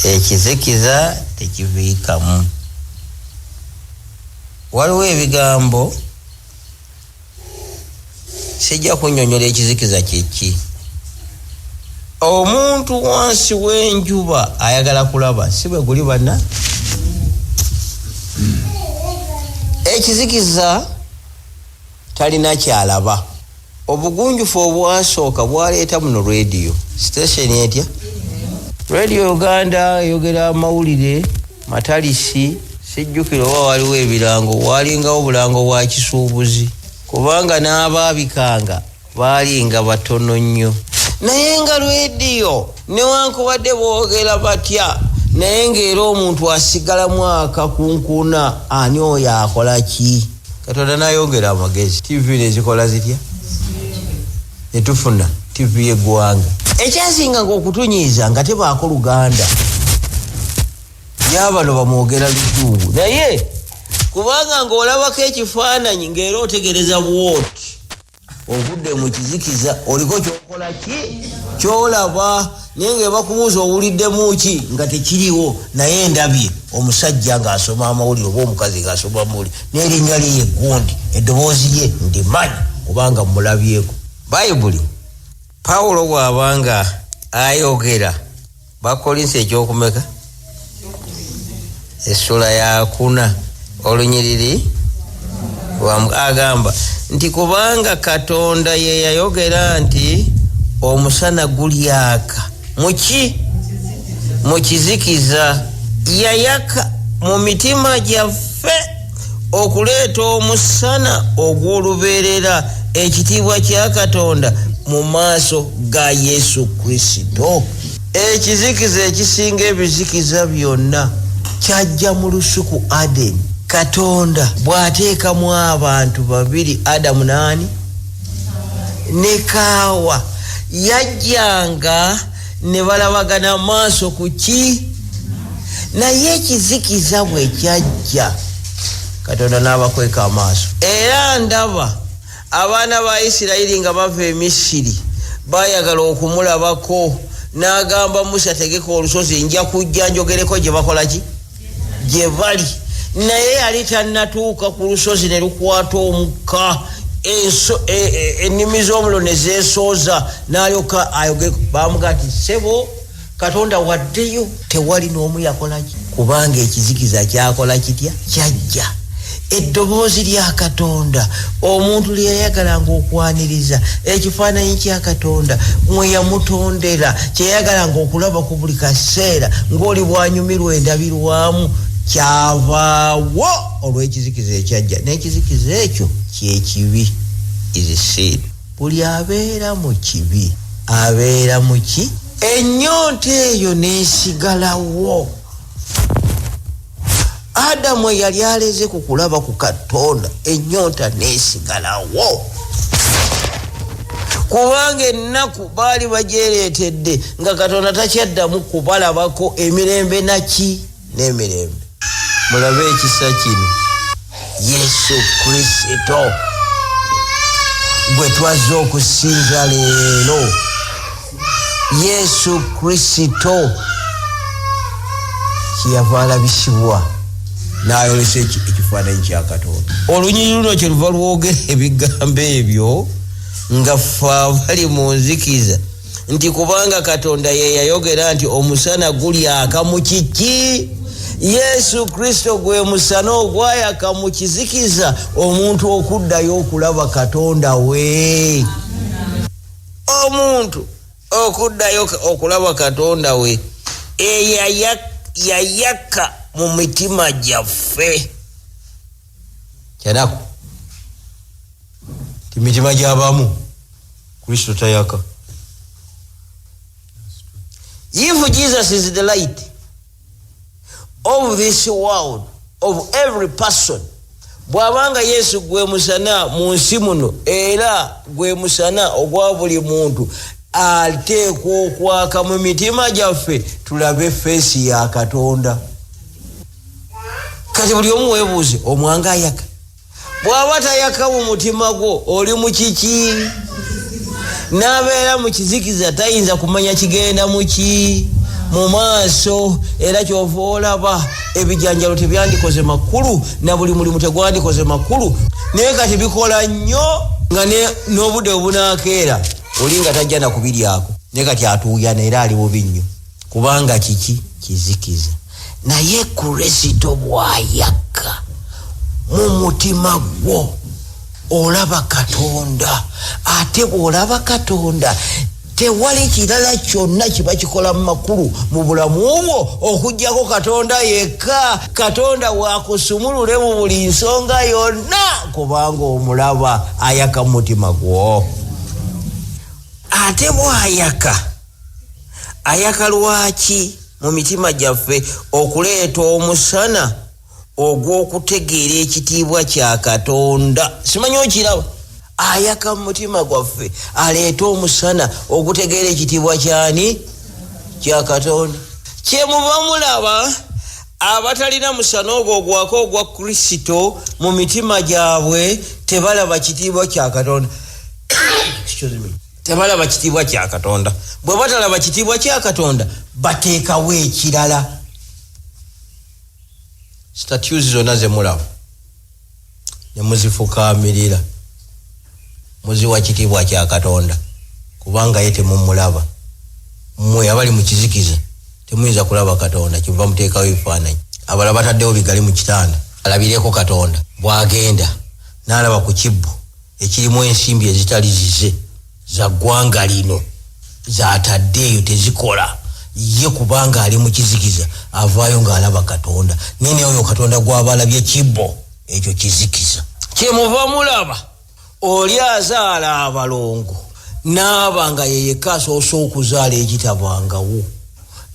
ekizikiza tekiviikamu. Waliwo ebigambo sijja kunnyonnyola ekizikiza kyeki. Omuntu wansi w'enjuba ayagala kulaba, si bwe guli banna? Ekizikiza talina kyalaba. Obugunjufu obwasooka bwaleeta muno radio station etya. Radio Uganda eyogera amawulire matalisi, sijjukira oba waliwo ebirango, walingawo obulango bwa kisuubuzi, kubanga n'abaabikanga baalinga batono nnyo. Naye nga radio newankubadde boogera batya, naye ng'era omuntu asigalamu akakunkuna, ani oyo akola ki? Katonda n'ayongera amagezi. TV nezikola zitya? Netufuna TV y'eggwanga. Ekyasinga ng'okutunyiiza nga tebaako Luganda, yabano bamwogera Lujungu. Naye kubanga ng'olabako ekifaananyi ng'era otegereza bwoti, ovudde mu kizikiza oliko kyokola ki? Kyolaba. Naye ng'ebakubuuza owuliddemu ki nga tekiriwo, naye ndabye omusajja ng'asoma amawulire oba omukazi ng'asoma amawulire n'erinnya lye Gundi, eddoboozi lye ndimanyi kubanga mulabyeko. Bayibuli Pawulo bw'abanga ayogera Bakolinsi ekyokumeka essula ya 4 olunyiriri agamba nti kubanga Katonda ye yayogera nti omusana gulyaka muki mu kizikiza, yayaka mu mitima gyaffe okuleeta omusana ogw'olubeerera, ekitiibwa kya Katonda mu maaso ga Yesu Kristo. Ekizikiza ekisinga ebizikiza byonna kyajja mu lusuku Adeni. Katonda bw'ateekamu abantu babiri, Adamu naani ne Kaawa, yajjanga ne balabagana maaso ku ki? Naye ekizikiza bwe kyajja, Katonda n'abakweka amaaso. Era ndaba abaana ba Isirayiri nga bava e Misiri bayagala okumulabako, n'agamba Musa, tegeka olusozi nja kujja njogereko gye bakola ki? Gye bali. Naye yali tannatuuka ku lusozi ne lukwata omukka, ennimi z'omuliro ne zeesooza, n'alyoka ayogeko. Baamugaa nti ssebo, Katonda waddeyo, tewali n'omu yakola ki? Kubanga ekizikiza kyakola kitya? Kyajja. Eddoboozi lya Katonda, omuntu lye yayagalanga okwaniriza, ekifaananyi kya Katonda mwe yamutondera, kye yayagalanga okulaba ku buli kaseera ng'oli bwanyumirwa endabirwamu, kyavaawo olw'ekizikiza ekyajja. N'ekizikiza ekyo kyekibi, is. Buli abeera mu kibi abeera mu ki? Ennyonta eyo n'esigalawo. Adamu yali aleze ku kulaba ku Katonda, ennyonta n'esigalawo. Kubanga ennaku baali bajereetedde nga Katonda takyaddamu kubalabako emirembe naki? N'emirembe. Mulabe ekisa kino, Yesu Kristo gwe twazze okusinza leero. Yesu Kristo kyeyava alabisibwa n'ayolesa ekifaananyi kya Katonda. Olunyiriri luno kye luva lwogera ebigambo ebyo nga ffe abali mu nzikiza nti kubanga Katonda ye yayogera nti omusana gulyaka mu kiki? Yesu Kristo gwe musana ogwayaka mu kizikiza, omuntu okuddayo okulaba Katonda we. Omuntu okuddayo okulaba Katonda we yayaka mu mitima gyaffe. Kyanaku ti mitima gy'abamu Kristo tayaka. If Jesus is the light of this world, of every person, bw'abanga Yesu gwe musana mu nsi muno era gwe musana ogwa buli muntu, ateekwa okwaka mu mitima gyaffe tulabe feesi ya Katonda. Kati buli omu weebuuze, omwanga ayaka? Bw'aba tayaka mu mutima gwo oli mu kiki? N'abeera mu kizikiza tayinza kumanya kigenda mu ki? mu maaso era kyova olaba ebijanjalo tebyandikoze makulu na buli mulimu tegwandikoze makulu naye kati bikola nnyo nga n'obudde obunaakeera oli nga tajja na kubiryako naye kati atuuyana era ali bubi nnyo kubanga kiki kizikiza. Naye Kristo bw'ayaka mu mutima gwo olaba Katonda, ate bw'olaba Katonda tewali kirala kyonna kiba kikola mu makulu mu bulamu obwo okuggyako Katonda yekka. Katonda waakusumulule mu buli nsonga yonna kubanga omulaba ayaka mu mutima gwo. Ate bw'ayaka ayaka lwaki mu mitima gyaffe? Okuleeta omusana ogw'okutegeera ekitiibwa kya Katonda. Simanyi okiraba? Ayaka mu mutima gwaffe aleeta omusana ogutegeera ekitiibwa kyani? Kya Katonda. Kyemuva mulaba abatalina musana ogwo ogwako ogwa Kristo mu mitima gyabwe tebalaba kitiibwa kya Katonda. Tebalaba kitiibwa kya Katonda. Bwe batalaba kitiibwa kya Katonda bateekawo ekirala. Statues zonna ze mulaba ne muzifukaamirira muziwa kitiibwa kya Katonda kubanga ye temumulaba. Mmwe abali mu kizikiza temuyinza kulaba Katonda, kiva muteekawo ebifaananyi. Abalala bataddewo bigali mu kitanda alabireko Katonda. Bw'agenda n'alaba ku kibbo ekirimu ensimbi ezitali zize za ggwanga lino zaataddeeyo tezikola, ye kubanga ali mu kizikiza avaayo ng'alaba Katonda. Nene oyo Katonda gw'abalabye kibbo ekyo kizikiza. Kyemuva mulaba oli azaala abalongo n'aba nga yeyekka asoose okuzaala ekitabangawo,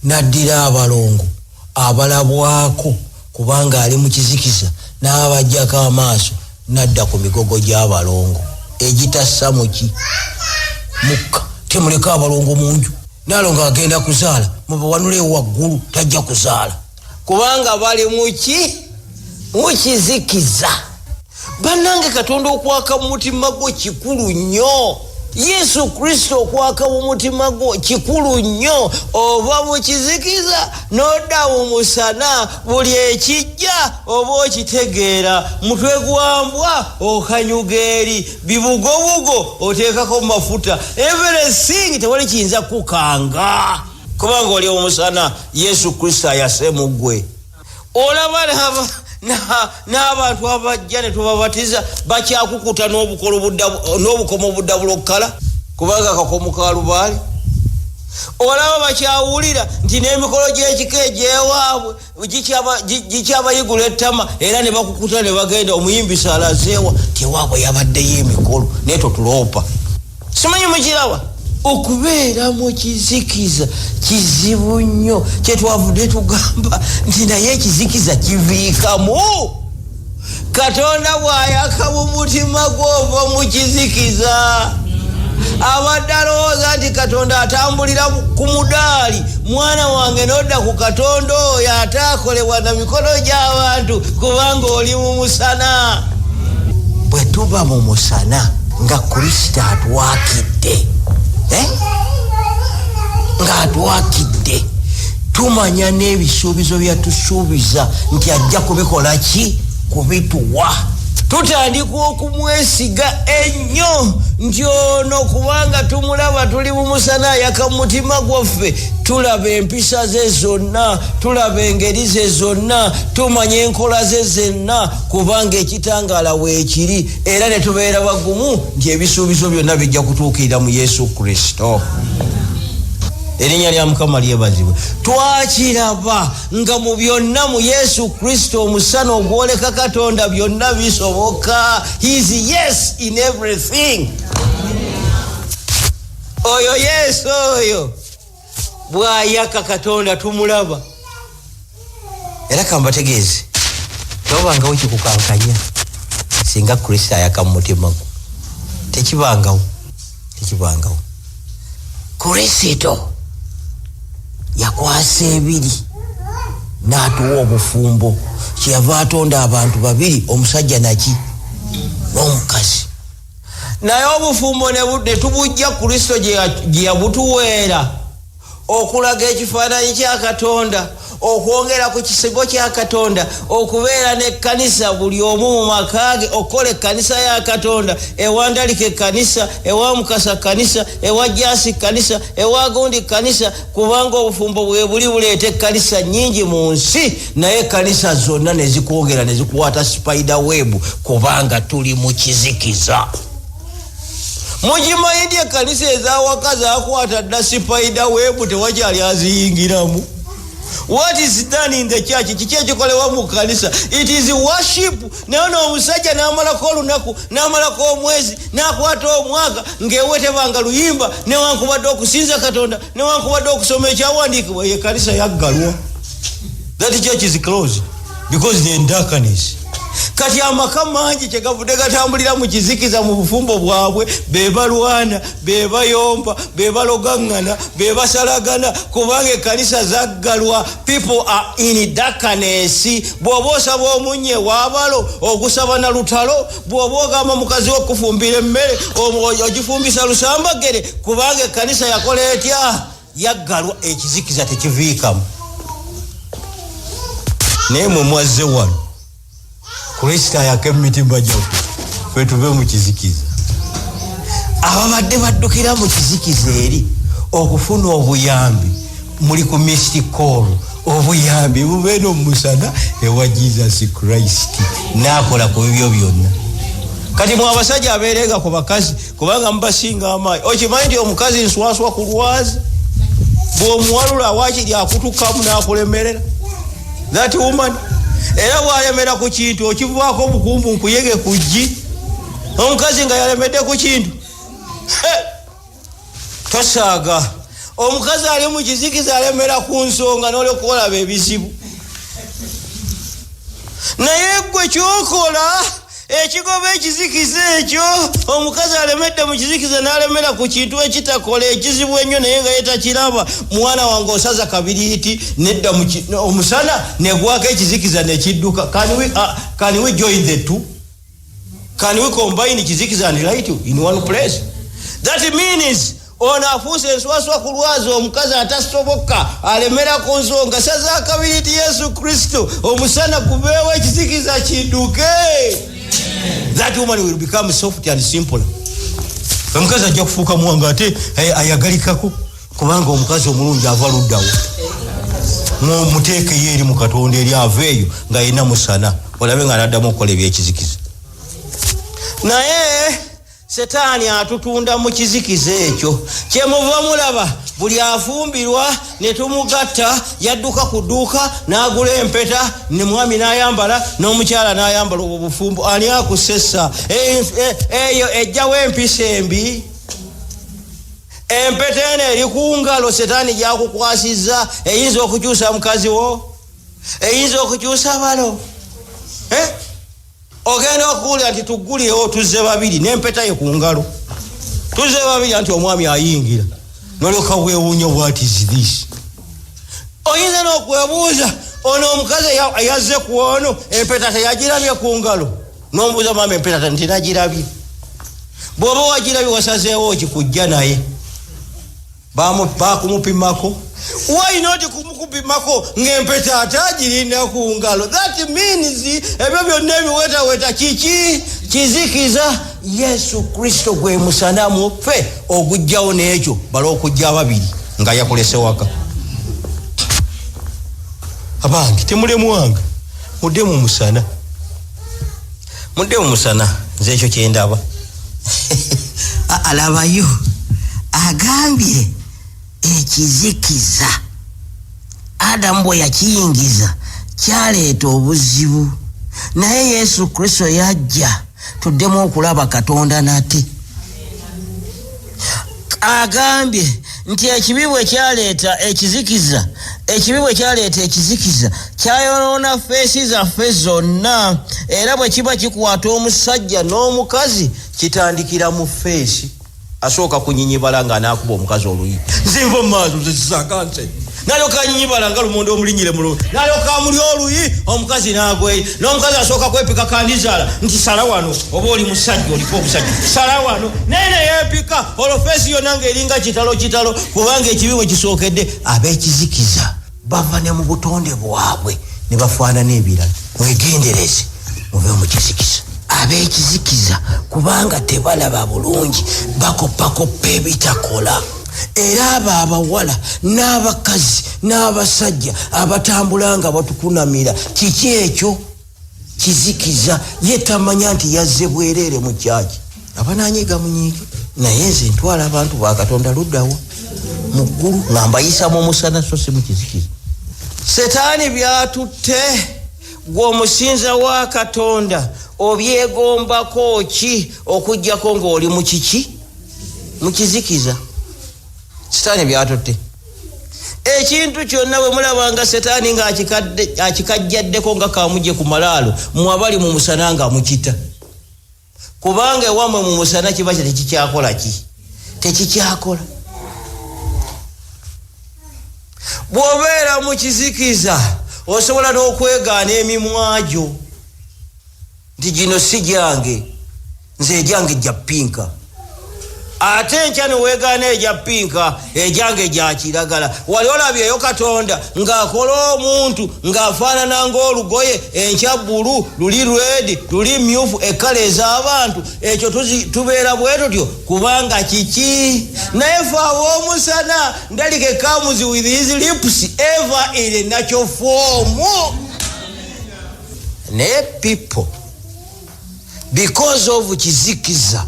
n'addira abalongo abalabwako kubanga ali mu kizikiza n'abajjako amaaso n'adda ku migogo gy'abalongo egitassa muki mukka. Temuleka abalongo mu nju nalonga agenda kuzaala mubawanulewo waggulu tajja kuzaala kubanga bali mu kizikiza. Bannange Katonda okwaka mu mutima gwo kikulu nnyo. Yesu Kristo okwaka mu mutima gwo kikulu nnyo. Ova mu kizikiza n'odda mu musana, buli ekijja oba okitegeera. Mutwe gwambwa okanyuga eri, bibugobugo oteekako mafuta. Everything tewali kiyinza kukanga kubanga oli omusana. Yesu Kristo ayase mu ggwe. Olaba n'abantu abajja ne tubabatiza bakyakukuta n'obukomo budda bulokkala kubanga akakomo ka lubaali. Olaba bakyawulira nti n'emikolo gy'ekika egy'ewaabwe gikyabayigula ettama era ne bakukuta ne bagenda omuyimbisa alazeewa tewaabwe yabaddeyo emikolo naye totuloopa. Simanyi mukiraba? Okubeera mu kizikiza kizibu nnyo. Kyetwavudde tugamba nti naye ekizikiza kiviikamu. Katonda bw'ayaka mu mutima gw'ova mu kizikiza. Abadde alowooza nti Katonda atambulira ku mudaali. Mwana wange n'odda ku Katonda oyo ataakolebwa na mikono gy'abantu kubanga oli mu musana. Bwe tuba mu musana nga Kristo atwakidde ng'atwakidde tumanya n'ebisuubizo byatusuubiza nti ajja kubikola ki? Kubituwa. Tutandika okumwesiga ennyo nti ono kubanga tumulaba tuli mu musana ayaka mu mutima gwaffe. Tulaba empisa ze zonna, tulaba engeri ze zonna, tumanya enkola ze zonna kubanga ekitangaala weekiri era ne tubeera bagumu nti ebisuubizo byonna bijja kutuukirira mu Yesu Kristo. Erinnya lya Mukama lyebazibwe. Twakiraba nga mu byonna mu Yesu Kristo omusana ogwoleka Katonda byonna bisoboka. He is yes in everything. Oyo Yesu oyo bw'ayaka Katonda tumulaba. Era kambategeeze tobangawo kikukankanya singa Kristo ayaka mu mutima gwo. Tekibangawo. Kristo yakwasa ebiri n'atuwa obufumbo. Kyeyava atonda abantu babiri, omusajja naki n'omukazi. Naye obufumbo ne tubujja Kristo gye yabutuweera okulaga ekifaananyi kya Katonda, okwongera ku kisibo kya Katonda, okubeera n'ekkanisa buli omu mu makaage, okola ekkanisa ya Katonda, ewa Ndalike ekkanisa, ewa Mukasa kkanisa, ewa Jasi kkanisa, ewa Gundi kkanisa, kubanga obufumbo bwe buli buleeta ekkanisa nnyingi mu nsi, naye ekkanisa zonna ne zikwogera ne zikwata spider web kubanga tuli mu kizikiza. Mugimanyi ekkanisa ezawaka zakwata dda spider web tewakyali aziyingiramu. What is done in the church? Kiki ekikolewa mu kanisa? It is worship. Naye omusajja n'amalako olunaku, n'amalako omwezi, n'akwata omwaka ng'ewetebanga luyimba, newankubadde okusinza Katonda, newankubadde okusoma ekyawandiikibwa, ye kanisa yaggalwa. That church is closed because they are in darkness. Kati amaka mangi kyegavudde gatambulira mu kizikiza mu bufumbo bwabwe, bebalwana, bebayomba, bebalogangana, bebasalagana, kubanga ekkanisa zaggalwa. People are in darkness. Bw'oba osaba omunye wabalo, ogusaba na lutalo, bw'oba ogamba mukazi okufumbira emmere, ogifumbisa lusambagere, kubanga ekkanisa yakola etya? Yaggalwa. Ekizikiza tekiviikamu. Naye mwe mwazze wano Kristo yake mitimba gyaffe ffe tuve mu kizikiza. Ababadde baddukira mu kizikiza eri okufuna obuyambi, muli ku mystic call, obuyambi bubeera omusana ewa Jesus Christ n'akola ku bibyo byonna. Kati mwe abasajja abeerenga ku bakazi kubanga mubasinga amaanyi. Okimanyi nti omukazi nswaswa ku lwazi, bw'omuwalula waakiri akutukamu n'akulemerera. That woman era bw'alemera ku kintu okivaako obukumbu nkuyege ku ggi. Omukazi nga yalemedde ku kintu tosaaga. Omukazi ali mu kizikiza alemera ku nsonga n'olyoka olaba ebizibu. Naye gwe kyokola ekigoba ekizikiza ekyo, omukazi alemedde mu kizikiza n'alemera ku kintu ekitakola ekizibu ennyo naye nga yetakiraba. Mwana wange osaza kabiriiti nedda omusana negwako ekizikiza nekidduka. Can we join the two? Can we combine kizikiza and light in one place? That means ono afuuse enswaswa ku lwazi, omukazi atasoboka alemera ku nsonga. Saza akabiriiti Yesu Kristo, omusana gubeewo ekizikiza kidduke. That woman will become soft and simple. Omukazi ajja kufuuka muwanga ate ayagalikako kubanga omukazi omulungi ava luddawo. Muteeke ye eri mu Katonda eri aveeyo nga yenna musana, olabe nga n'addamu okukola ebyekizikiza. Naye Setaani atutunda mu kizikiza ekyo. Kyemuva mulaba buli afumbirwa ne tumugatta, yadduka ku dduuka n'agula empeta, ne mwami n'ayambala, n'omukyala n'ayambala obwo bufumbo. Ani akusessa? Eyo ejjawo empisa embi. Empeta eno eri ku ngalo Setaani gyakukwasizza, eyinza okukyusa mukazi wo, eyinza okukyusa balo. Ogenda okuwulira nti tuggulirewo tuzze babiri n'empeta ye ku ngalo, tuzze babiri anti omwami ayingira, n'olyoka weewuunya what is this? Oyinza n'okwebuuza ono omukazi yazze ku ono empeta teyagirabye ku ngalo, n'omubuuza maama empeta tinagirabye. Bw'oba wagirabye wasazeewo okikujja naye bakumupimako. Why not kumukupimako ng'empeta atagirinda ku ngalo? That means ebyo byonna ebiwetaweta kiki? Kizikiza. Yesu Kristo gwe musana muffe ogujjawo n'ekyo bala okujja ababiri nga yakulese waka. Abange temulemu wange mudde mu musana, mudde mu musana. Nze ekyo kyendaba. Alabayo agambye ekizikiza Adamu bwe yakiyingiza kyaleeta obuzibu, naye Yesu Kristo yajja tuddemu okulaba Katonda nate. Agambye nti ekibi bwe kyaleeta ekizikiza, ekibi bwe kyaleeta ekizikiza kyayonoona feesi zaffe zonna, era bwe kiba kikwata omusajja n'omukazi kitandikira mu feesi. Asooka kunyinyibala nga n'akuba omukazi oluyi. Nzinva mu maaso zisaka nse nalyoka nyibala nga lumonde omulinyire mulungi nalyoka muli oluyi omukazi nagwe n'omukazi asooka kwepika kandizaala nti sala wano oba oli musajja oliko obusajja sala wano nene yeepika olofeesi yonna ng'eringa kitalo kubanga ekibi bwe kisookedde ab'ekizikiza bava ne mu butonde bwabwe ne bafaanana ebirala mwegendereze muve mu kizikiza ab'ekizikiza kubanga tebalaba bulungi bakopakoppa ebitakola era abo abawala n'abakazi n'abasajja abatambula nga batukunamira kiki ekyo kizikiza ye tamanya nti yazze bwereere mu kyaki abananyiga munyiige naye nze ntwala abantu ba Katonda luddawa mu ggulu nga mbayisamu omusana so si mu kizikiza setaani byatutte gw'omusinza wa Katonda obyegombako ki okujjako ng'oli mu kiki mu kizikiza setaani byatutte ekintu kyonna bwe mulabanga setaani ng'akikajjaddeko nga kamugye ku malaalo mwabali mu musana nga mukita kubanga ewammwe mu musana kiba tekikyakola tekikyakola bw'obeera mu kizikiza osobola n'okwegaana emimwa gyo nti gino si gyange nze egyange ejja pinka ate enkya neweegaana ejja pinka egyange gya kiragala wali olabyeyo Katonda ng'akola omuntu ng'afaanana ng'olugoye enkya bbulu luli rwedi luli myufu ekkala ez'abantu ekyo tubeera bwe tutyo kubanga kiki naye fe ab'omusana Ndalike comes with his lips ever in a natural form naye people because of kizikiza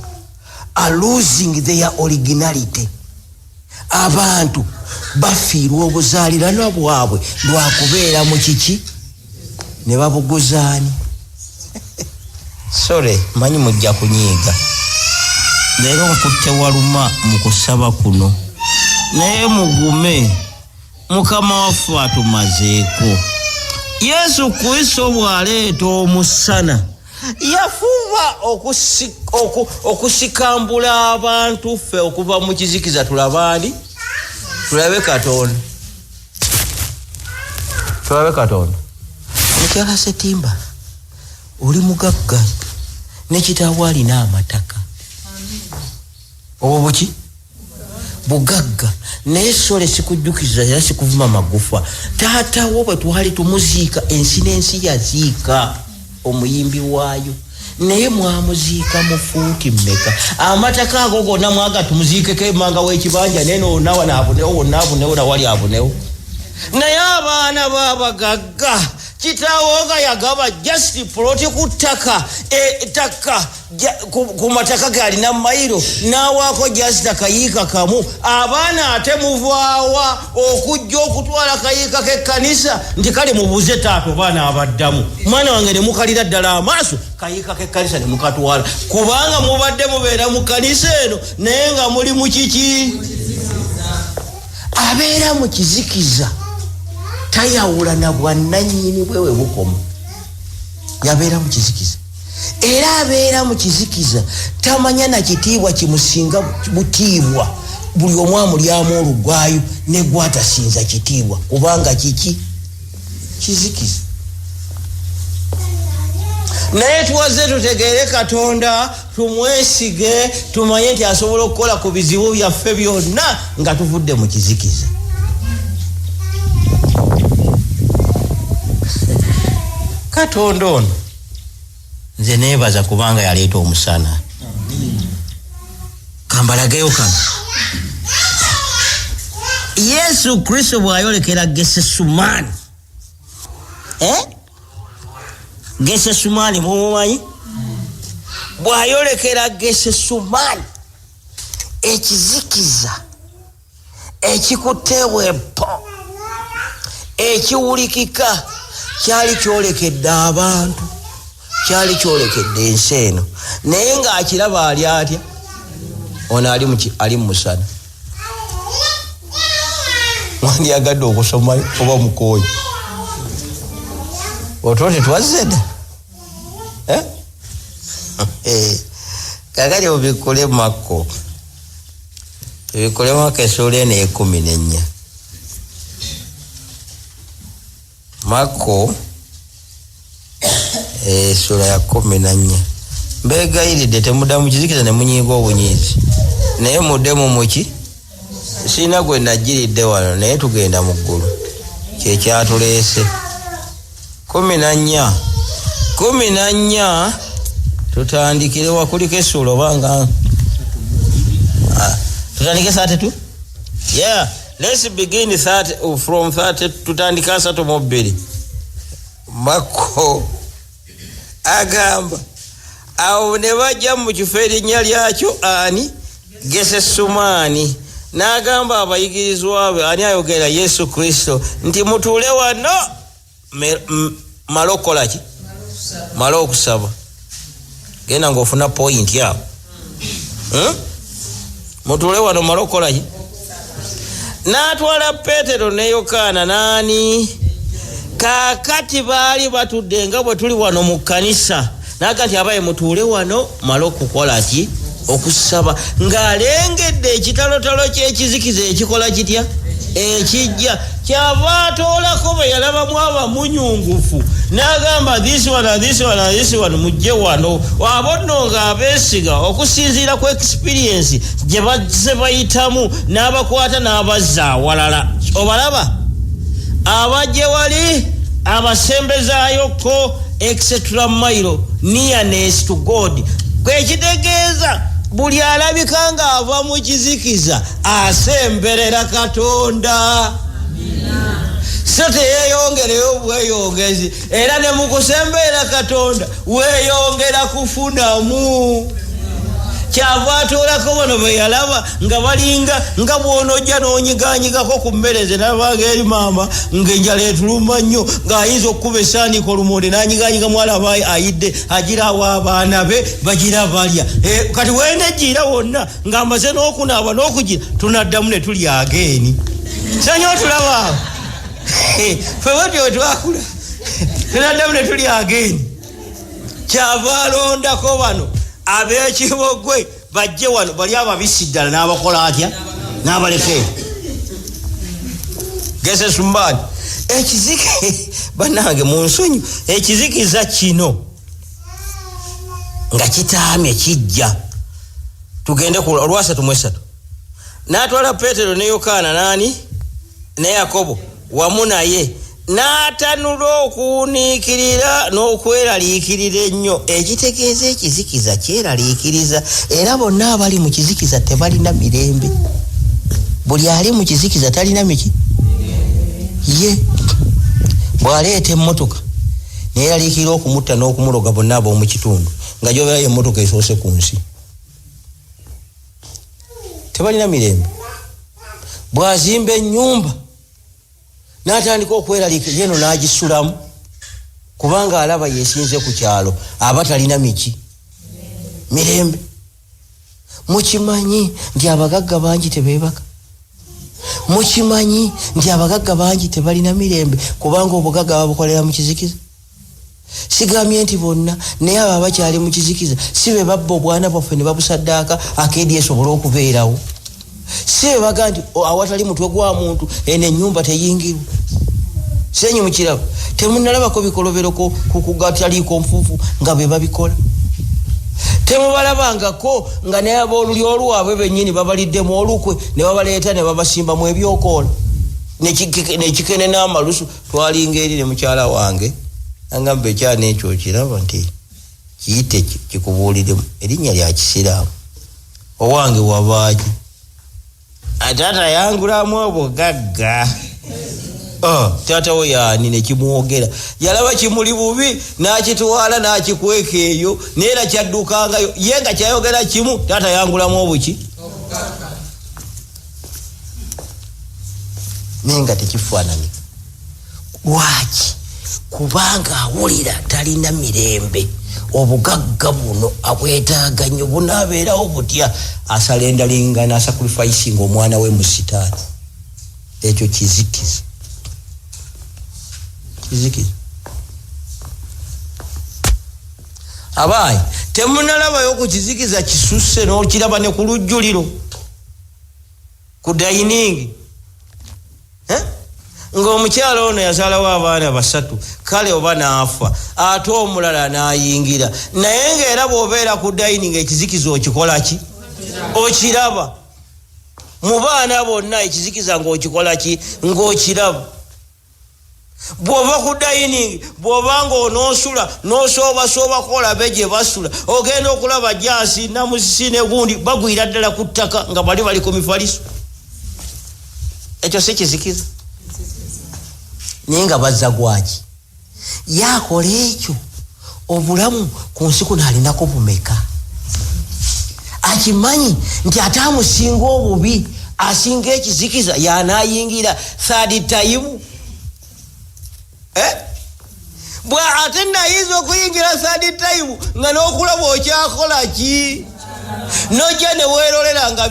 are losing their originality. Abantu bafiirwa obuzaalirana bwabwe lwakubeera mu kiki ne babuguzaani. Sorry, manyi mujja kunyiiga. Leero nkutte waluma mu kusaba kuno. Naye mugume Mukama waffe atumazeeko. Yesu Kristo bw'aleeta omusana yafuba okusikambula abantu ffe okuva mu kizikiza tulabaani tulabe Katonda. Tulabe Katonda. Mukyala Setimba oli mugagga ne kitaawo alina amataka. Obo buki? Bugagga. Naye sole sikujjukiza era sikuvuma magufa. Taatawo bwe twali tumuziika ensi n'ensi yaziika omuyimbi waayo. Naye mwamuziika mu fuuti mmeka? Amataka ago gonna mwaga tumuziikeko emmanga w'ekibanja neno nawa naabunewo wonna abunewo na wali abunewo. Naye abaana b'abagagga kitaawo nga yagaba just ploti ku ttaka ettaka ku mataka galina mayiro n'awaako just akayiika kamu. Abaana ate muvaawa okujja okutwala akayiika k'ekkanisa nti kale mubuze taata baana abaddamu mwana wange ne mukalira ddala amaaso kayiika k'ekkanisa ne mukatwala kubanga mubadde mubeera mu kkanisa eno naye nga muli mu kiki? Abeera mu kizikiza tayawula na bwannannyini bwewe bukoma. Yabeera mu kizikiza era abeera mu kizikiza tamanya na kitiibwa kimusinga butiibwa. Buli omu amulyamu olugwayo ne gwatasinza kitiibwa kubanga kiki? Kizikiza. Naye tuwaze tutegeere Katonda tumwesige tumanye nti asobola okukola ku bizibu byaffe byonna nga tuvudde mu kizikiza. Katonda ono nze neebaza kubanga yaleeta omusana. Kambalageyo kano. Yesu Kristo bw'ayolekera Gesesumaani. Gesesumaani mumumanyi? Bw'ayolekera Gesesumaani ekizikiza ekikutewepo ekiwulikika kyali kyolekedde abantu, kyali kyolekedde ensi eno. Naye ng'akiraba ali atya? Ono ali mu musana. Wandyagadde okusomayo oba mukooyi? Otwo tetwazze dda? Kakali obikole Makko. Ebikole Makko essuula eno 14. Marko sura ya 14 mbegayiride temudamu kizikiza ne munyiga obunyiizi naye muddemu muki sina gwe nagiridde wano naye tugenda mu ggulu kyekyatuleese 14 tutandikire wakuliko essuula obanga tutandike saa 3 yeah let's begin from 30 tutandika 32 Marko agamba awo ne bajja mu kifo erinnya lyakyo ani Gesesumaani n'agamba abayigirizwa be ani ayogera Yesu Kristo nti mutuule wano malokola ki malo okusaba genda ng'ofuna point yawo mutuule wano malokola ki n'atwala Peetero ne Yokaana n'ani kakati baali batudde nga bwe tuli wano mu kkanisa n'agati abaye mutuule wano malo okukola ki okusaba ng'alengedde ekitalotalo ky'ekizikiza ekikola kitya ekijja kyava atoolako bwe yalabamu abamunyungufu n'agamba this one mujje wano abo nno ng'abeesiga okusinziira ku experience gye bazze bayitamu n'abakwata n'abazza awalala obalaba abajje wali abasembezaayoko etc mailo nearness to God kwekitegeeza buli alabika nga ava mu kizikiza asemberera Katonda so teyeyongereyo bweyongezi era ne mu kusemberera Katonda weeyongera kufunamu kyava atoolako bano bwe yalaba nga balinga nga bw'onojja n'onyiganyigako ku mmere ze nabanga eri maama ng'enjala etuluma nnyo ng'ayinza okukuba essaaniiko lumonde n'anyiganyiga mwala abaye ayidde agirawo abaana be bagira balya kati wenejjiira wonna ng'amaze n'okunaaba n'okugira tunaddamu ne tulya ageeni sanya otulabaawo fe bwetyo we twakula tunaddamu ne tulya ageeni kyava alondako bano ab'ekibogwe bajje wano bali ababisi ddala n'abakola atya n'abaleke Gesesumaani ekizike bannange mu nsonyi ekizikiza kino nga kitaamye kijja tugende ku olwasatu mu esatu n'atwala Peetero ne Yokaana n'ani ne Yakobo wamu naye n'atanula okuwuniikirira n'okweraliikirira ennyo ekitegeeza ekizikiza kyeraliikiriza era bonna abali mu kizikiza tebalina mirembe buli ali mu kizikiza talina miki ye bw'aleeta emmotoka neeraliikirira okumutta n'okumuloga bonna ab'omu kitundu nga gy'obeerayo emmotoka esoose ku nsi tebalina mirembe bw'azimba ennyumba n'atandika okweraliikira yeno n'agisulamu kubanga alaba yeesinze ku kyalo aba talina miki mirembe mukimanyi nti abagagga bangi tebeebaka mukimanyi nti abagagga bangi tebalina mirembe kubanga obugagga babukolera mu kizikiza sigambye nti bonna naye abo abakyali mu kizikiza si be babba obwana bwaffe ne babusaddaaka akeedi esobole okubeerawo si be baga nti awatali mutwe gwa muntu eno ennyumba teyingirwa senyi mukiraba temunalabako bikolobero kugataliiko nfuufu nga be babikola temubalabangako nga naye abooluli olwabwe bennyini babaliddemu olukwe ne babaleeta ne babasimbamu ebyokoola nekikene n'amalusu twalinga eri ne mukyala wange angamba ekyana ekyo kiraba nti kiyite kikubuuliremu erinnya lya kisiraamu owange wabaaki atata yangulamu obugagga tata we yaani nekimwogera yalaba kimuli bubi n'akitwala n'akikweka eyo neera kyaddukangayo ye nga kyayogera kimu tata yangulamu obuki naye nga tekifaanani lwaki kubanga awulira talina mirembe obugagga buno abwetaaga nnyo bunaabeerawo butya asala endalinga n'asacrificinga omwana we mu sitaani ekyo kizikiza abaayi temunalabayo ku kizikiza kisusse n'okiraba ne ku lujjuliro ku dayiningi ng'omukyala ono yazaalawo abaana basatu kale oba naafa ate omulala n'ayingira naye ng'era bw'obeera ku dining ekizikiza okikola ki okiraba mu baana bonna ekizikiza ng'okikola ki ng'okiraba bw'ova ku dining bw'oba ng'onoosula n'osoobasoobako olabe gye basula ogenda okulaba jansi namusisi ne gundi bagwira ddala ku ttaka nga bali ku mifaliso ekyo si kizikiza naye nga bazza gwaki yakola ekyo obulamu ku nsi kuno alinako bumeka akimanyi nti ate amusinga obubi asinga ekizikiza yanayingira third time bwa ate nayinza okuyingira third time nga n'okulaba okyakola ki nojja ne weerolera nga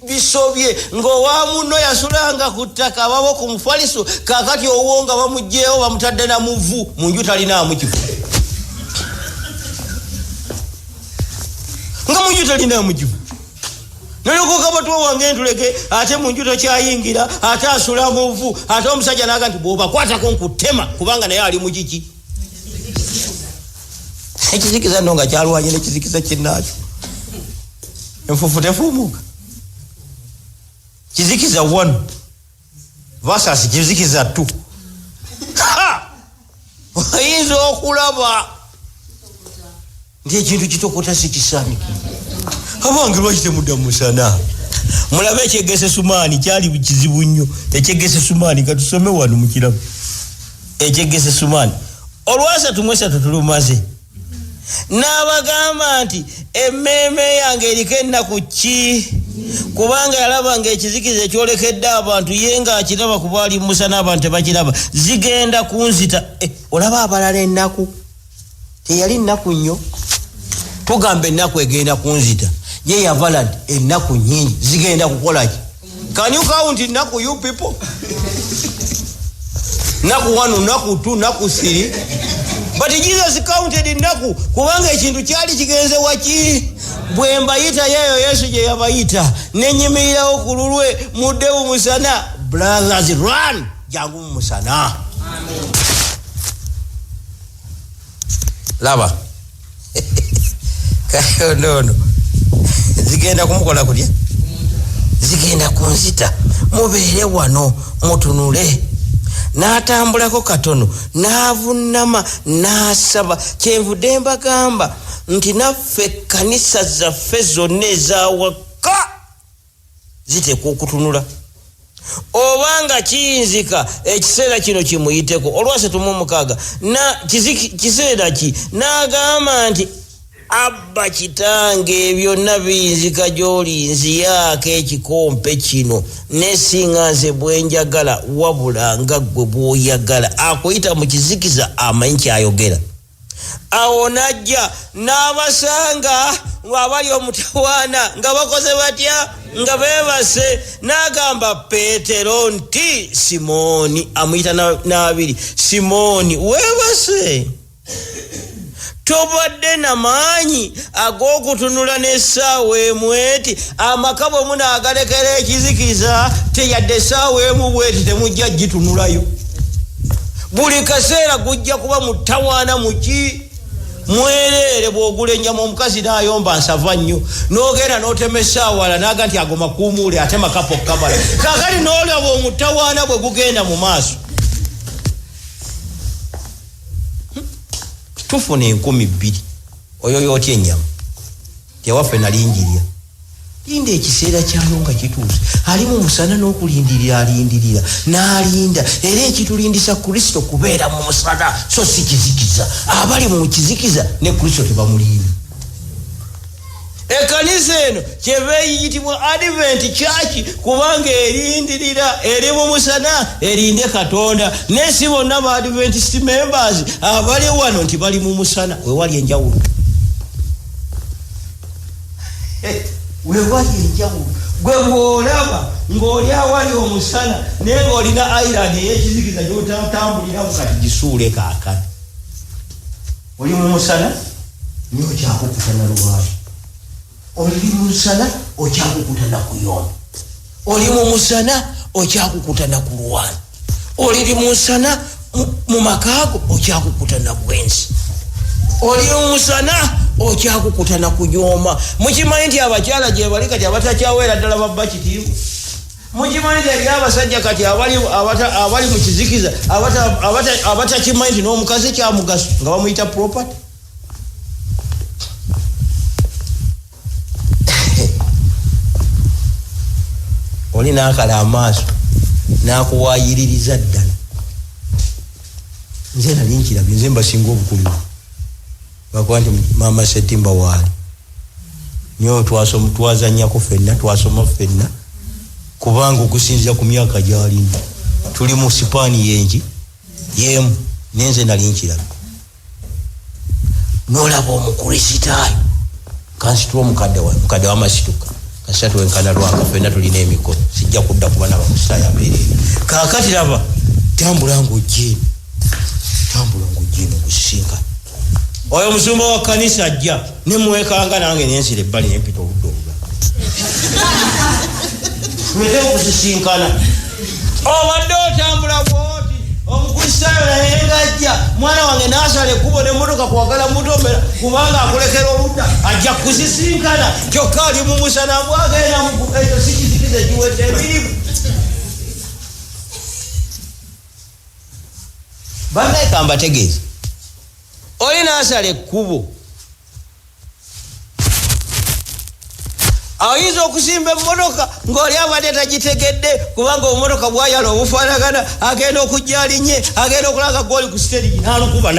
bisobye ng'owa munno yasulanga ku ttaka babo ku mufaliso kaakati owo nga bamugjeewo bamutadde na muvu mu nju talinaamu kifu nga mu nju talinaamu kifu nolokoka batwa wange ntuleke ate mu nju tokyayingira ate asula muvu ate omusajja naga nti bw'obakwatako nkutema kubanga naye ali mu kiki ekizikiza nno nga kyalwanye n'ekizikiza kinnaakyo enfufu tefuumuka kizikiza 1 versus kizikiza 2 oyinza okulaba nti ekintu kitokota si kisaaniki abange lwaki temudda musana mulabe ekyegese sumaani kyali kizibu nnyo ekyegese sumaani katusome wano mu kirabo ekyegese sumaani olwasatu mwesatu tulumaze n'abagamba nti emmeeme yange eriko ennaku ki kubanga yalaba ng'ekizikiza ekyolekedde abantu ye ng'akiraba kuba ali musana abantu tebakiraba zigenda kunzita olaba abalala ennaku teyali nnaku nnyo tugamba ennaku egenda kunzita ye yavala nti ennaku nnyingi zigenda kukolaki can you count ennaku you people nnaku 1 nnaku 2 nnaku 3 but Jesus counted ennaku kubanga ekintu kyali kigenze waki bwe mbayita yeyo Yesu gye yabayita nenyimirirawo ku lulwe mudde mu musana brothers run jangu mu musana laba kayo nono zigenda kumukola kutya zigenda kunzita mubeere wano mutunule n'atambulako katono n'avunnama n'asaba kyenvudde mbagamba nti naffe kanisa zaffe zonna ezawaka ziteekwa okutunula obanga kiyinzika ekiseera kino kimuyiteko olwase tumumukaaga na kiseera ki n'agamba nti abba kitange byonna biyinzika gy'oli nziyaako ekikompe kino nesinga nze bwenjagala wabula nga ggwe bw'oyagala akuyita mu kizikiza amanyi kyayogera awo najja n'abasanga abali omutawaana nga bakoze batya nga beebase n'agamba Peetero nti Simooni amuyita n'abiri Simooni weebase tobadde na maanyi ag'okutunula n'essaawa emu eti amaka bwe munaagalekera ekizikiza teyadde essaawa emu bweti temujja gitunulayo buli kaseera gujja kuba mutawaana muki mwereere bw'ogula ennyama omukazi n'ayomba nsava nnyo n'ogenda n'otema essaawa n'aga nti agoma kuumuule atema kapo kabala kaakati n'olaba omutawaana bwe gugenda mu maaso tufuna 2,000 oyo yootya ennyama tewaffe nalinjirya linda ekiseera kyayo nga kituuse ali mu musana n'okulindirira alindirira n'alinda era ekitulindisa Kristo kubeera mu musana so si kizikiza abali mu kizikiza ne Kristo tebamulinda ekkanisa eno kyebeeyitibwa Advent Church kubanga erindirira eri mu musana erinde Katonda nesi bonna ba Adventist members abali wano nti bali mu musana wewali enjawulo wewali enjawulo gwe bw'olaba ng'oli awali omusana naye ng'olina island ey'ekizikiza gy'otatambuliramu kati gisuule kaakati oli mu musana niyo kyakukutana lwaki oli mu musana okyakukutana ku yona oli mu musana okyakukutana ku lwana oliri musana mu makaago okyakukutana bwenzi, oli musana okyakukutana kunyoma. Mukimanyi nti abakyala gye bali kati abatakyawera ddala babba kitiibwa. Mukimanyi nti eri abasajja kati abali mu kizikiza abatakimanyi nti n'omukazi kyamugaso nga bamuyita property. Oli n'akala amaaso n'akuwaayiririza ddala. Nze nali nkirabye, nze mbasinga obukulu bakuba nti maama Ssettimba waali nyo twazannyako ffenna, twasoma ffenna, kubanga okusinziira ku myaka gy'alimu tuli mu sipaani yenji yemu, nenze nali nkirabye. N'olaba omukulisitaayo kansitula omukadde w'amasituka kasatu enkana lwaka, ffenna tulina emikono, sijja kudda kuba n'abakusitaayo abeereere. Kaakati laba tambula ng'ojjeeno okusinkana oyo musumba wa kanisa ajja nemuwekanga nange nensira ebbali nempita oludda olulala tuleke okusisinkana. Obadde otambula bwoti omukristaayo naye ng'ajja mwana wange n'asala ekkubo n'emmotoka kwagala mutomera kubanga akulekera oludda ajja kusisinkana, kyokka ali mu musana bwagenda muekyo si kizikiza kiwedde emirimu. Bannaye kambategeeza, oli n'asala ekkubo ayinza okusimba emmotoka ng'oli abadde tagitegedde kubanga obumotoka bwayala obufaanagana, agenda okujja alinnye, agenda okulaga goli ku siterigi n'alukuba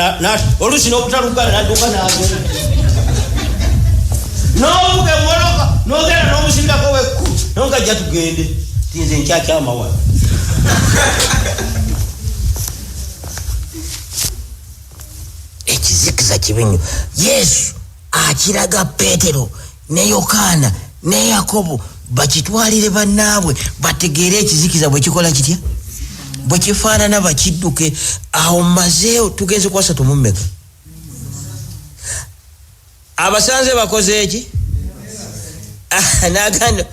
oluusi n'obutalugana n'adduka n'agenda n'ovuga emmotoka n'ogenda n'omusindako wekku nongajja tugende tinze nkyakyamawala. Ekizikiza kibi. Yesu akiraga Peetero ne Yokaana ne Yakobo bakitwalire bannaabwe bategeere ekizikiza bwe kikola kitya, bwe kifaanana, bakidduke. Awo mazeewo tugenze kwasa tumummeka abasanze bakoze eki naganda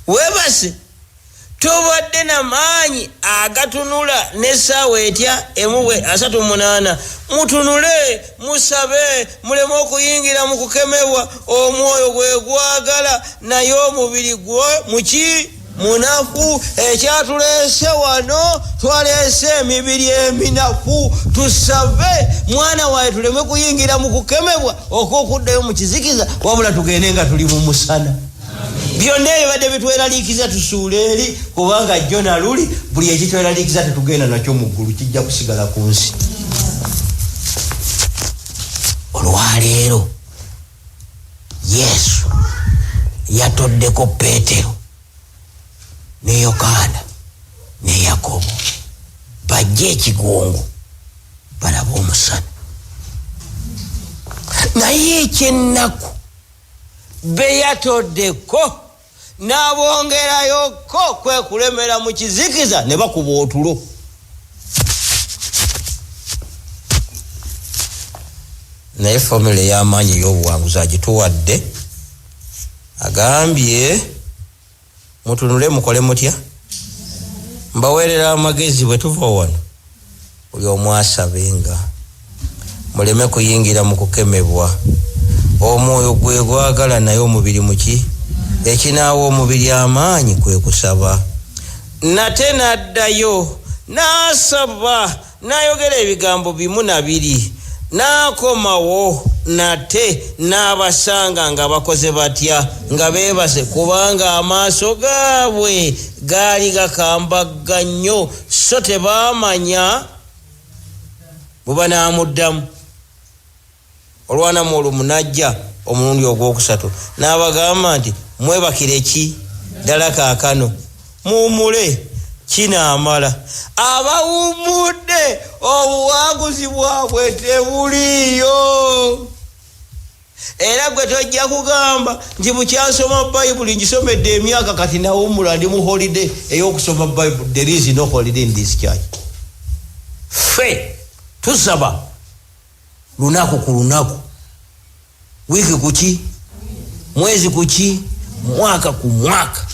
webase tobadde n'amaanyi agatunula n'essaawa etya emubwe 38 mutunule musabe muleme okuyingira mu kukemebwa. Omwoyo gwe gwagala naye omubiri gwo muki munafu. Ekyatuleese wano twaleese emibiri eminafu, tusabe mwana waaye tuleme kuyingira mu kukemebwa okokuddayo mu kizikiza, wabula tugende nga tuli mu musana. Byonna ebibadde bitweraliikiza tusuule eri kubanga jjo naluli buli ekitweraliikiza tetugenda nakyo mu ggulu, kijja kusigala ku nsi. Olwaleero Yesu yatoddeko Peetero ne Yokaana ne Yakobo bajje ekigongo balaba omusana, naye ekyennaku be yatoddeko n'abongerayoko kwe kulemera mu kizikiza ne bakuba otulo. Naye famire y'amaanyi ey'obuwanguzi agituwadde, agambye mutunule mukole mutya, mbaweerera amagezi bwe tuva wano buli omu asabenga muleme kuyingira mu kukemebwa. Omwoyo gwe gwagala naye omubiri muki, ekinaawa omubiri amaanyi kwe kusaba. Nate n'addayo n'asaba n'ayogera ebigambo bimu na biri, n'akomawo nate n'abasanga nga bakoze batya, nga beebase kubanga amaaso gaabwe gaali gakambagga nnyo, so tebaamanya bwe banaamuddamu. Olwanamu olwo munajja omulundi ogwokusatu n'abagamba nti mwebakire ki ddala kaakano muwumule kinaamala. Abawummudde obuwanguzi bwabwe tebuliiyo. Era gwe tojja kugamba nti bukyansoma Bayibuli ngisomedde emyaka kati nawummula ndi mu holiday ey'okusoma Bayibuli. There is no holiday in this church. Ffe tusaba lunaku ku lunaku, wiki kuki, mwezi kuki, mwaka ku mwaka.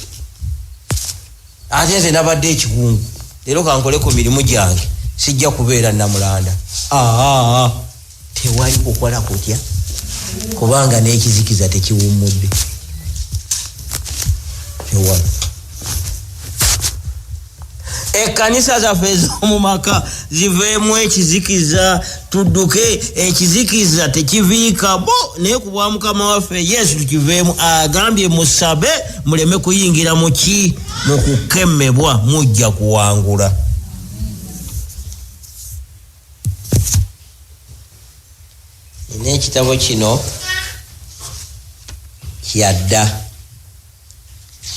ate nze nabadde ekigungu leero kankole ku mirimu gyange sijja kubeera namulanda. Tewali kukola kutya kubanga n'ekizikiza tekiwummudde. Tewali. Ekkanisa zaffe ez'omu maka ziveemu ekizikiza, tudduke. Ekizikiza tekiviika bo naye ku bwa Mukama waffe Yesu tukiveemu. Agambye musabe muleme kuyingira mu ki? Mu kukemebwa, mujja kuwangula. N'ekitabo kino kyadda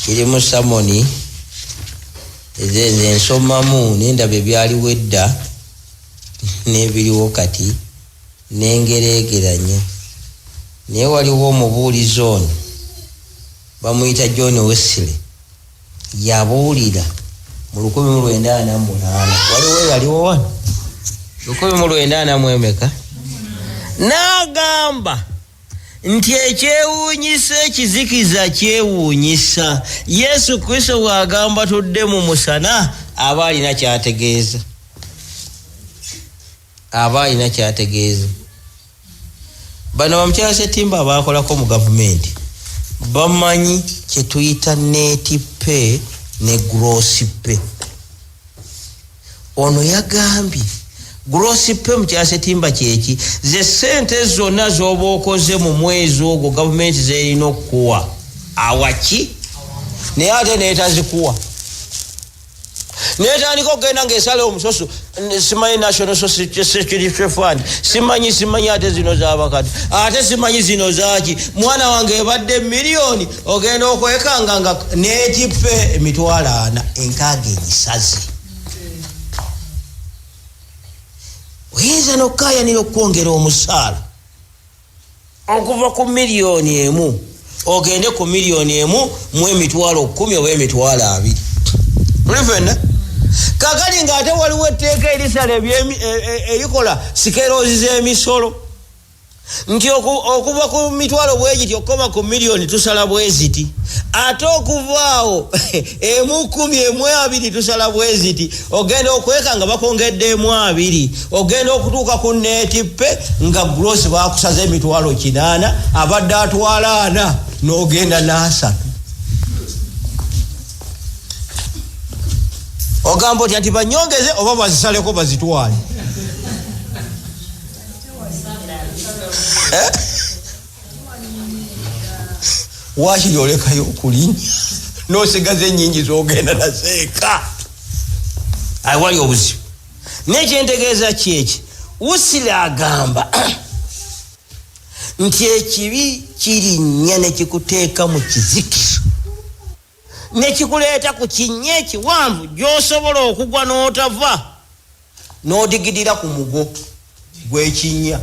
kirimu Samoni ezenze nsomamu nendaba ebyaliwo edda n'ebiriwo kati nengereegeranya. Naye waliwo omubuulizi ono bamuyita John Wesley yabuulira mu 1948. Waliwo wano 1940 n'agamba nti ekyewuunyisa ekizikiza kyewuunyisa. Yesu Kristo bw'agamba tudde mu musana aba alina kyategeeza. Bano bamukyala Ssettimba abakolako mu gavumenti bamanyi kye tuyita net pay ne gross pay. Ono yagambye gross pay mukyala Ssettimba kyeki? Ze sente zonna z'oba okoze mu mwezi ogwo gavumenti zerina okukuwa awaki, naye ate neetazikuwa. Netandika okugenda ng'esala omusoso, simanyi National Security Fund, simanyi ate zino z'abakati, ate simanyi zino zaaki. Mwana wange ebadde miliyoni, ogenda okwekanga nga n'ekipe emitwalo 4 enkaaga egisaze. Oyinza n'okukaayanira okwongera omusaala okuva ku miliyoni emu ogende ku miliyoni emu mu emitwalo 10 oba emitwalo 2. Mulifenna kakali ng'ate waliwo etteeka erisala erikola sikerozi z'emisolo nti okuva ku mitwalo bwegiti okukoma ku miliyoni tusala bweziti, ate okuvaawo emu 10 emu 2 tusala bweziti. Ogenda okweka nga bakongedde emu 2, ogenda okutuuka ku netippe nga gross bakusaza emitwalo 8 abadde atwala 4 n'ogenda n'3. Ogamba otya nti banyongeze oba bazisaleko bazitwale? Wakiri olekayo okulinya n'osigaza ennyingi z'ogenda naseeka. Wali obuzibu. N'ekyentegeeza kyeki Wesley agamba nti ekibi kirinnya ne kikuteeka mu kizikiza ne kikuleeta ku kinnya ekiwanvu gy'osobola okugwa n'otava n'odigidira ku mugo gw'ekinnya.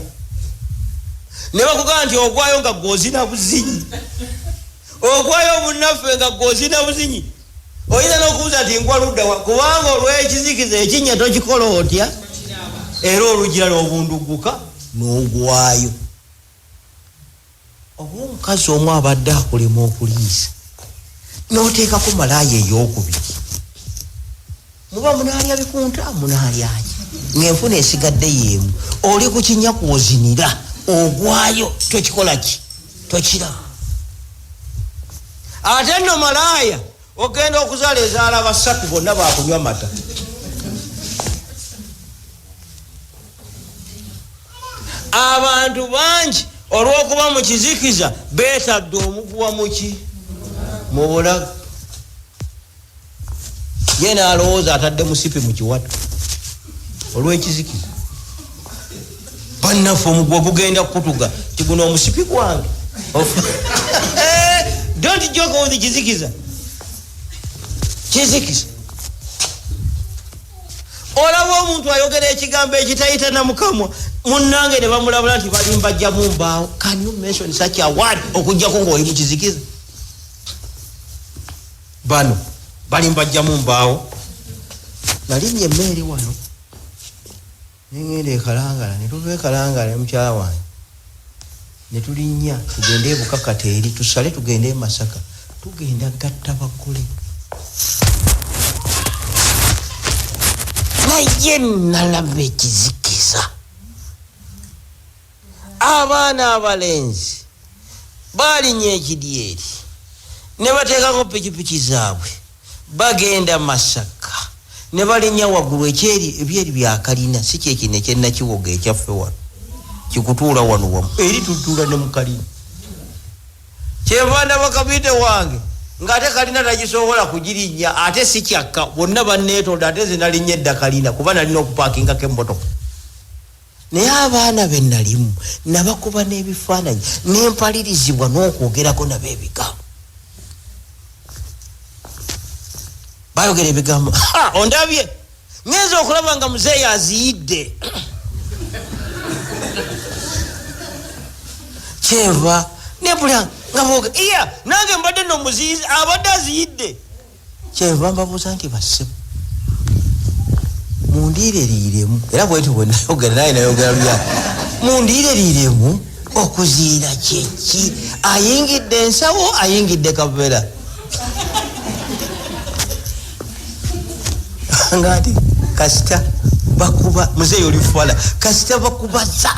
Ne bakugamba nti ogwayo nga gw'ozina buzinyi, ogwayo obunnaffe nga gw'ozina buzinyi. Oyinza n'okubuuza nti ngwa ludda wa, kubanga olw'ekizikiza ekinnya tokikola otya, era olugira n'obunduguka n'ogwayo. Oba omukazi omu abadde akulema okuliisa n'oteekako malaaya ey'okubiri, muba munaalya bikunta munalyaki ng'enfuna esigadde yeemu, oli ku kinnya kw'ozinira ogwayo tokikola ki, tokira. Ate nno malaaya ogenda okuzaala ezaala 3 bonna bakunywa mata. Abantu bangi olw'okuba mu kizikiza beetadde omuguwa muki mu bulago. Ye n'alowooza atadde musipi mu kiwato olw'ekizikiza. Bannaffe omuguwa gugenda kutuga ti guno omusipi gwange. Don't joke with the kizikiza. Kizikiza. Olaba omuntu ayogera ekigambo ekitayita na mukamwa munnange ne bamulabula nti balimbajja mu mbaawo. Can you mention such a word okujjako ng'oli mu kizikiza? Bano balimbajja mu mbaawo. Nalinnya emmeeri wano nengenda ekalangala ne tuva ekalangala mukyala wange ne tulinnya tugende e Bukakata eri tusale tugende e Masaka tugenda gatta bagole. naye nalaba ekizikiza. Abaana abalenzi balinnya ekidyeri ne bateekako pikipiki zaabwe bagenda Masaka ne balinnya waggulu ebyeri byakalina si kyekino ekyennakiwoga ekyaffe wano kikutuula wano wamu eri tutuula ne mukalina kyevanda bakabite wange ng'ate kalina tagisobola kugirinnya ate si kyakka bonna banneetonda ate ze nalinnya edda kalina kuba nalina okupaakingako emmotoka. Naye abaana be nalimu nabakuba n'ebifaananyi n'empalirizibwa n'okwogerako nabo ebigambo. Bayogera ebigambo ondabye ngenza okulaba nga muzeeyi aziyidde kyeva nebula nga boga iya nange mbadde nomuziyizi abadde aziyidde kyeva mbabuuza nti bassebo mundiireriiremu era bweti bwenayogera naye nayogera lya mundiireriiremu okuziira kyeki ayingidde ensawo ayingidde kavera ngati kasita bakuba muzeeyi oli fwala kasita bakubaza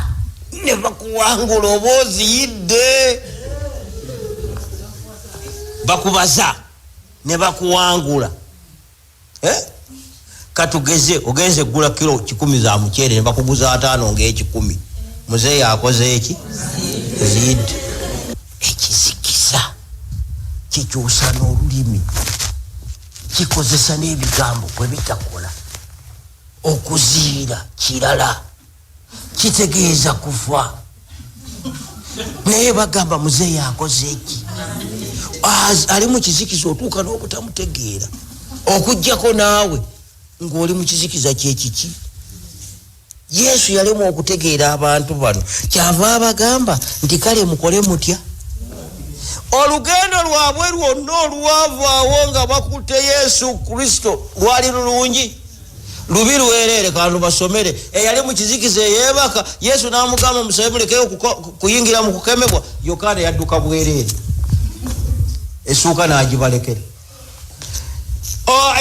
ne bakuwangula oba oziyidde bakubaza ne bakuwangula katugeze ogenze gula kilo 10 za muceere ne bakuguza 5 ng'ekikumi muzeeyi akoze eki ziyidde. Ekizikiza kikyusa n'olulimi kikozesa n'ebigambo bwe bitakola. Okuziira kirala kitegeeza kufa naye bagamba muzeeyi akoze eki ali mu kizikiza otuuka n'obutamutegeera okuggyako naawe ng'oli mu kizikiza kyekiki. Yesu yalemu okutegeera abantu bano kyava abagamba nti kale mukole mutya. Olugendo lwabwe lwonna olwavaawo nga bakutte Yesu Kristo lwali lulungi lubi lwerere kantu basomere eyali mu kizikiza eyeebaka Yesu n'amugamba musabe mulekeyo kuyingira mu kukemebwa Yokaana yadduka bwerere essuuka n'agibalekera.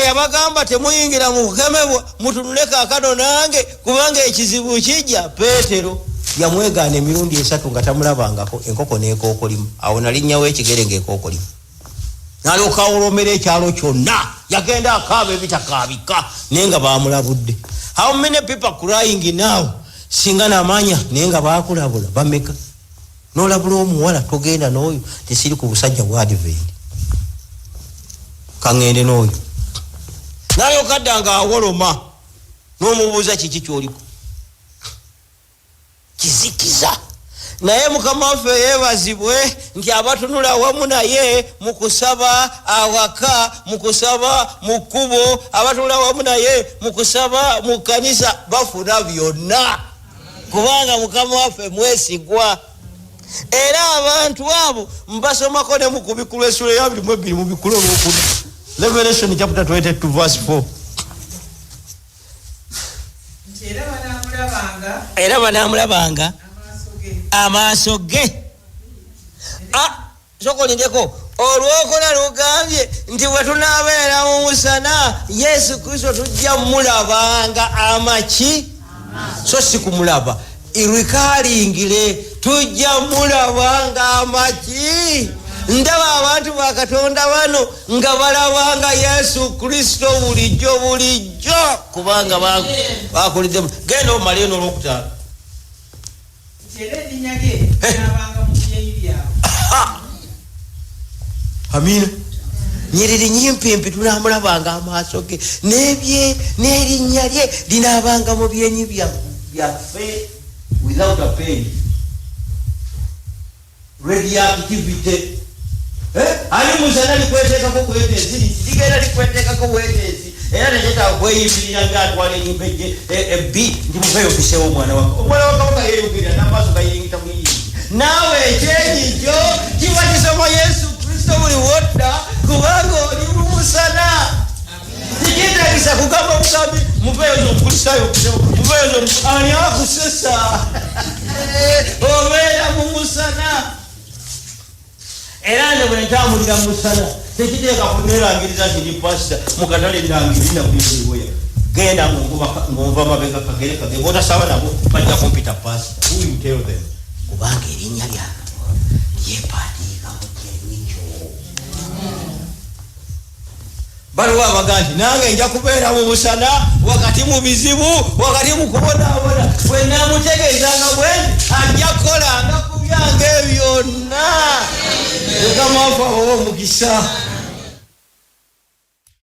Yabagamba temuyingira mu kukemebwa mutunule kaakano nange kubanga ekizibu kijja. Peetero yamwegaana emirundi 3 nga tamulabangako enkoko n'ekookolimu awo nalinnyawo ekigere ng'ekookolimu n'alyoka awolomera ekyalo kyonna yagenda akaaba ebitakaabika naye nga baamulabudde. How many people crying now singa namanya naye nga baakulabula bameka n'olabula omuwala togenda n'oyo tesiri ku busajja bwa Advent kaŋŋende n'oyo n'alyoka dda nga awoloma n'omubuuza kiki ky'oliko. Kizikiza. Naye Mukama waffe yeebazibwe nti abatunula wamu naye mu kusaba awaka mu kusaba mu kkubo abatunula wamu naye mu kusaba mu kkanisa bafuna byonna kubanga Mukama waffe mwesigwa. Era abantu abo mbasomako ne mu kubikulu essula ya 22 mu bikulu olwokuna Revelation chapter 22 verse 4. Era banaamulabanga amaaso ge. Sokolindeko olwokola lugambye nti bwe tunaabeera mu musana Yesu Kristo tujja mulabanga amaki so si kumulaba irwikalingire tujja mulabanga amaki. Ndaba abantu ba Katonda bano nga balabanga Yesu Kristo bulijjo kubanga bakolidde. Genda omale n'olwokutaano. Amina. Nyiriri nyimpimpi tunaamulabanga amaaso ge n'erinnya lye linaabanga mu byenyi byaffe without a pain. Radioactivity. Ali musana likweteekako bwetezi ligenda likweteekako bwetezi era nekyetaaga kweyimbirira ng'atwala enyimbeje ebbi nti muveyo ofiseewo omwana wako omwana wakabaka yeeyogirira n'amaaso gayingita muyingi naawe ekyekikyo kiba kisoma Yesu Kristo buli wodda kubanga oli mu musana. Tikyetaagisa kugamba bugambi muveyo zomukulisaayo muveyo ani akusesa obeera mu musana. Era ne bwe ntambulira mu musana tekiteeka kuneerangiriza nti ndi pasita mu katale birangirina kuyeweya genda ng'ova mabega kagere botasaba nabo bajja kumpita pasi. Who will tell them? Kubanga erinnya lyange lyepandiikamu kyebikyo. Baliwo abaga nti nange nja kubeera mu busana wakati mu bizibu wakati mu kubonaabona bwe naamutegeezanga bwendi ajja kukolanga ku byange byonna. Mukama waffe abawa omukisa.